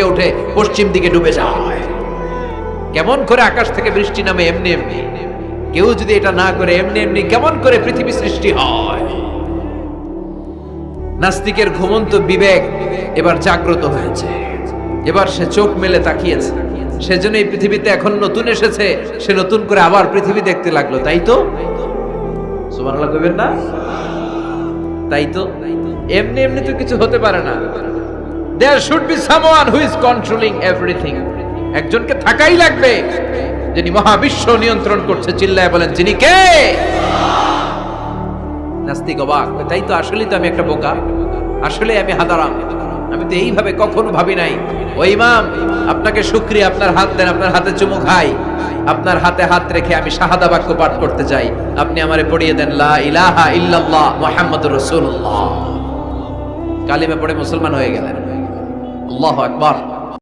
উঠে পশ্চিম দিকে ডুবে যায়। কেমন করে আকাশ থেকে বৃষ্টি নামে এমনি এমনি, কেউ যদি এটা না করে এমনি এমনি কেমন করে পৃথিবী সৃষ্টি হয়? নাস্তিকের ঘুমন্ত বিবেক এবার জাগ্রত হয়েছে, এবার সে চোখ মেলে তাকিয়েছে। সেজন্য এই পৃথিবীতে এখন নতুন এসেছে, সে নতুন করে আবার পৃথিবী দেখতে লাগলো। তাই তো সুবহানাল্লাহ কইবেন না? তাই তো এমনি এমনি তো কিছু হতে পারে না। There should be someone who is controlling everything. একজনকে থাকাই লাগবে যিনি মহাবিশ্ব নিয়ন্ত্রণ করছে। চিল্লায় বলেন, যিনি কে? নাস্তিক অবাক, তাই তো, আসলেই তো আমি একটা বোকা, আসলে আমি হাদারাম, আমি তো এইভাবে কখনো ভাবি নাই। ও ইমাম, আপনাকে শুকরিয়া, আপনার হাত দেন, আপনার হাতে চুমু খাই, আপনার হাতে হাত রেখে আমি শাহাদা বাক্য পাঠ করতে চাই, আপনি আমারে পড়িয়ে দেন লা ইলাহা ইল্লাল্লাহ মুহাম্মাদুর রাসূলুল্লাহ। কালিমা পড়ে মুসলমান হয়ে গেলেন। আল্লাহু আকবার।